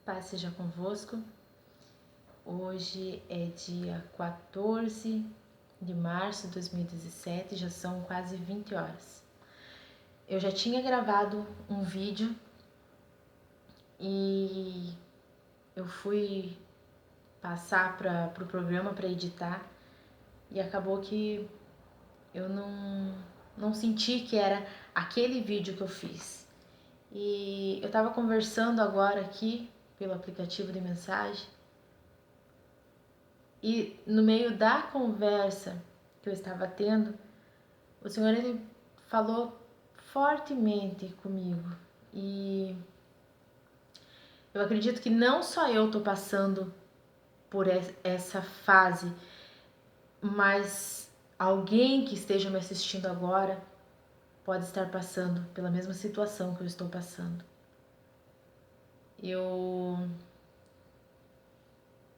Paz seja convosco. Hoje é dia 14 de março de 2017, já são quase 20 horas. Eu já tinha gravado um vídeo e eu fui passar para o programa para editar e acabou que eu não senti que era aquele vídeo que eu fiz. E eu estava conversando agora aqui pelo aplicativo de mensagem. E no meio da conversa que eu estava tendo, o Senhor ele falou fortemente comigo. E eu acredito que não só eu estou passando por essa fase, mas alguém que esteja me assistindo agora pode estar passando pela mesma situação que eu estou passando. Eu,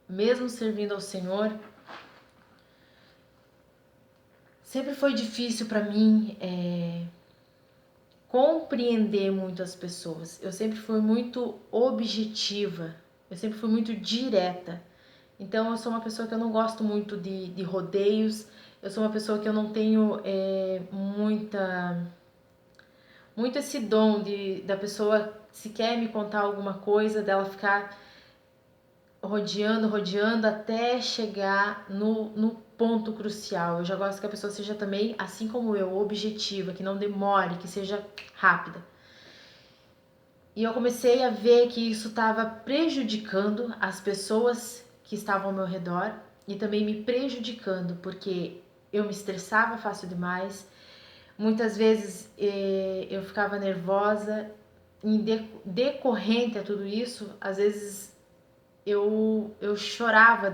mesmo servindo ao Senhor, sempre foi difícil para mim compreender muito as pessoas. Eu sempre fui muito objetiva, eu sempre fui muito direta. Então eu sou uma pessoa que eu não gosto muito de rodeios, eu sou uma pessoa que eu não tenho muito esse dom da pessoa, se quer me contar alguma coisa, dela ficar rodeando até chegar no ponto crucial. Eu já gosto que a pessoa seja também, assim como eu, objetiva, que não demore, que seja rápida. E eu comecei a ver que isso estava prejudicando as pessoas que estavam ao meu redor e também me prejudicando, porque eu me estressava fácil demais. Muitas vezes eu ficava nervosa. Em decorrente a tudo isso, às vezes eu chorava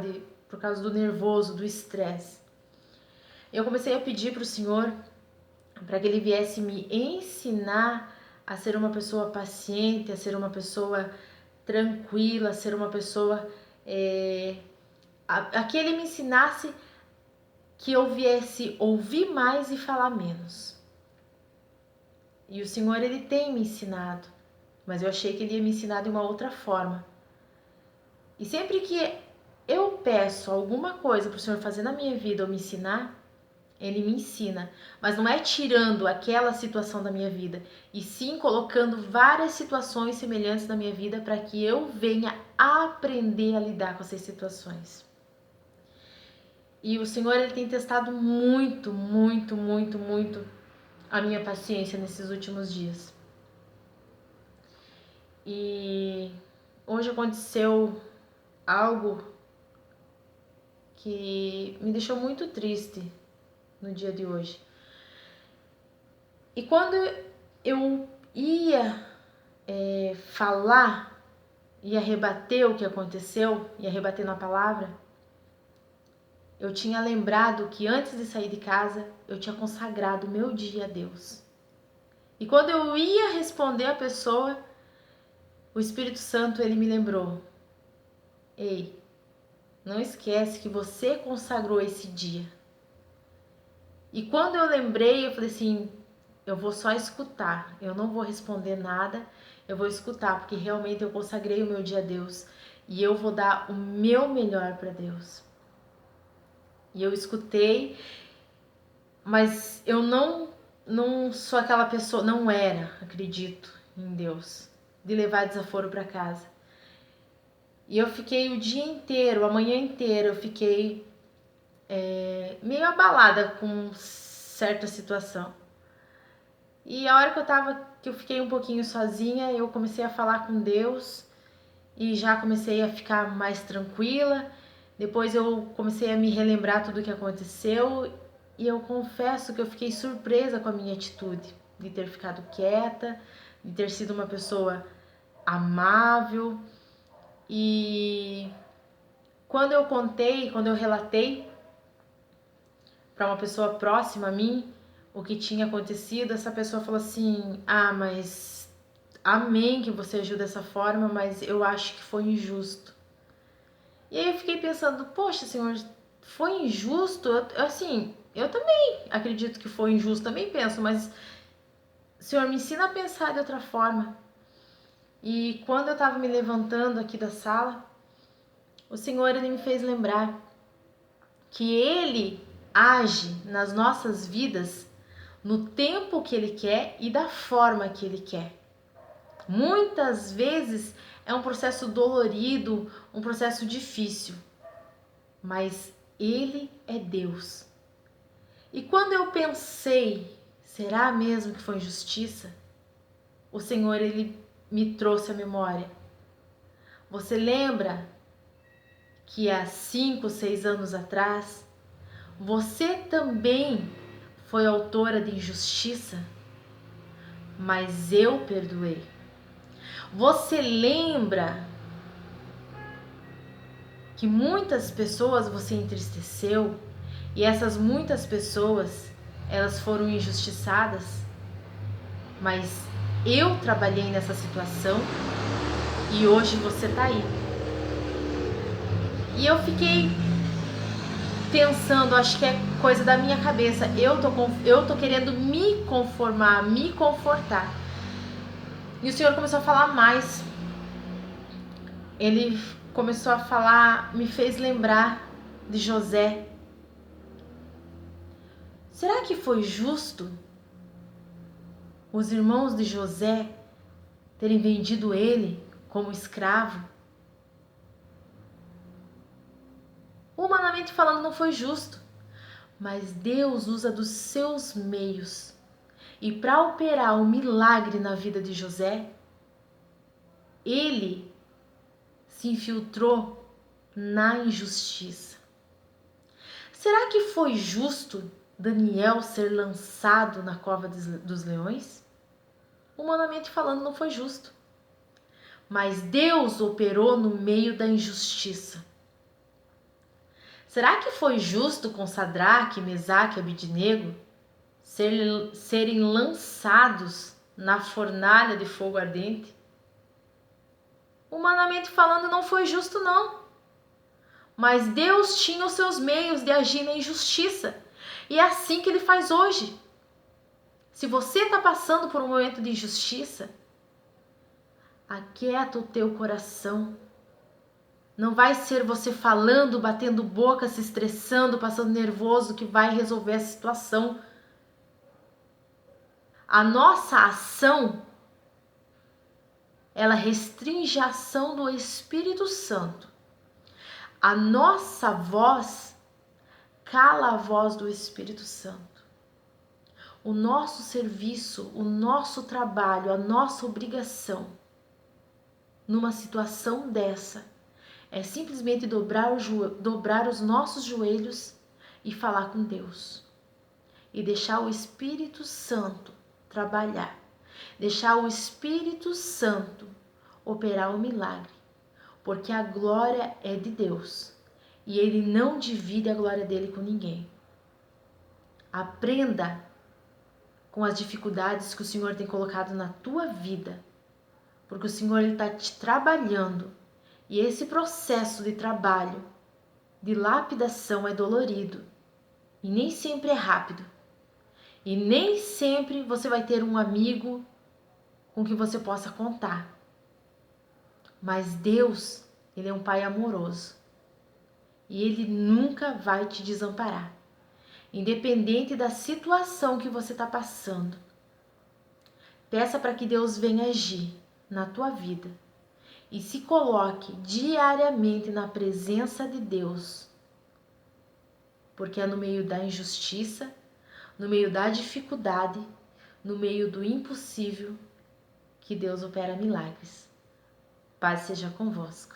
por causa do nervoso, do estresse. Eu comecei a pedir para o Senhor para que Ele viesse me ensinar a ser uma pessoa paciente, a ser uma pessoa tranquila, a ser uma pessoa a que Ele me ensinasse que eu viesse ouvir mais e falar menos. E o Senhor Ele tem me ensinado, mas eu achei que Ele ia me ensinar de uma outra forma. E sempre que eu peço alguma coisa para o Senhor fazer na minha vida ou me ensinar, Ele me ensina, mas não é tirando aquela situação da minha vida, e sim colocando várias situações semelhantes na minha vida para que eu venha aprender a lidar com essas situações. E o Senhor ele tem testado muito a minha paciência nesses últimos dias. E hoje aconteceu algo que me deixou muito triste no dia de hoje. E quando eu ia falar, ia rebater o que aconteceu, ia rebater na palavra, eu tinha lembrado que antes de sair de casa, eu tinha consagrado o meu dia a Deus. E quando eu ia responder a pessoa, o Espírito Santo ele me lembrou: ei, não esquece que você consagrou esse dia. E quando eu lembrei, eu falei assim: eu vou só escutar, eu não vou responder nada, eu vou escutar, porque realmente eu consagrei o meu dia a Deus e eu vou dar o meu melhor para Deus. E eu escutei, mas eu não sou aquela pessoa, não era, acredito em Deus, de levar desaforo para casa. E eu fiquei o dia inteiro, a manhã inteira, eu fiquei meio abalada com certa situação. E a hora que eu fiquei um pouquinho sozinha, eu comecei a falar com Deus e já comecei a ficar mais tranquila. Depois eu comecei a me relembrar tudo o que aconteceu e eu confesso que eu fiquei surpresa com a minha atitude, de ter ficado quieta, de ter sido uma pessoa amável. E quando eu relatei para uma pessoa próxima a mim o que tinha acontecido, essa pessoa falou assim: ah, mas amém que você agiu dessa forma, mas eu acho que foi injusto. E aí eu fiquei pensando: poxa, Senhor, foi injusto? Eu também acredito que foi injusto, também penso, mas Senhor, me ensina a pensar de outra forma. E quando eu estava me levantando aqui da sala, o Senhor ele me fez lembrar que Ele age nas nossas vidas no tempo que Ele quer e da forma que Ele quer. Muitas vezes é um processo dolorido, um processo difícil, mas Ele é Deus. E quando eu pensei, será mesmo que foi injustiça? O Senhor ele me trouxe à memória. Você lembra que há 5, 6 anos atrás, você também foi autora de injustiça, mas eu perdoei. Você lembra que muitas pessoas você entristeceu e essas muitas pessoas, elas foram injustiçadas, mas eu trabalhei nessa situação e hoje você tá aí. E eu fiquei pensando, acho que é coisa da minha cabeça, eu tô querendo me conformar, me confortar. E o Senhor começou a falar mais. Ele começou a falar, me fez lembrar de José. Será que foi justo os irmãos de José terem vendido ele como escravo? Humanamente falando, não foi justo, mas Deus usa dos seus meios. E para operar um milagre na vida de José, ele se infiltrou na injustiça. Será que foi justo Daniel ser lançado na cova dos leões? Humanamente falando, não foi justo. Mas Deus operou no meio da injustiça. Será que foi justo com Sadraque, Mesaque e Abidnego serem lançados na fornalha de fogo ardente? Humanamente falando, não foi justo não. Mas Deus tinha os seus meios de agir na injustiça. E é assim que Ele faz hoje. Se você está passando por um momento de injustiça, aquieta o teu coração. Não vai ser você falando, batendo boca, se estressando, passando nervoso que vai resolver a situação. A nossa ação, ela restringe a ação do Espírito Santo. A nossa voz cala a voz do Espírito Santo. O nosso serviço, o nosso trabalho, a nossa obrigação numa situação dessa é simplesmente dobrar os nossos joelhos e falar com Deus. E deixar o Espírito Santo trabalhar. Deixar o Espírito Santo operar o milagre. Porque a glória é de Deus. E Ele não divide a glória dele com ninguém. Aprenda com as dificuldades que o Senhor tem colocado na tua vida. Porque o Senhor está te trabalhando. E esse processo de trabalho, de lapidação é dolorido. E nem sempre é rápido. E nem sempre você vai ter um amigo com que você possa contar. Mas Deus, Ele é um Pai amoroso. E Ele nunca vai te desamparar. Independente da situação que você está passando. Peça para que Deus venha agir na tua vida. E se coloque diariamente na presença de Deus. Porque é no meio da injustiça, no meio da dificuldade, no meio do impossível, que Deus opera milagres. Paz seja convosco.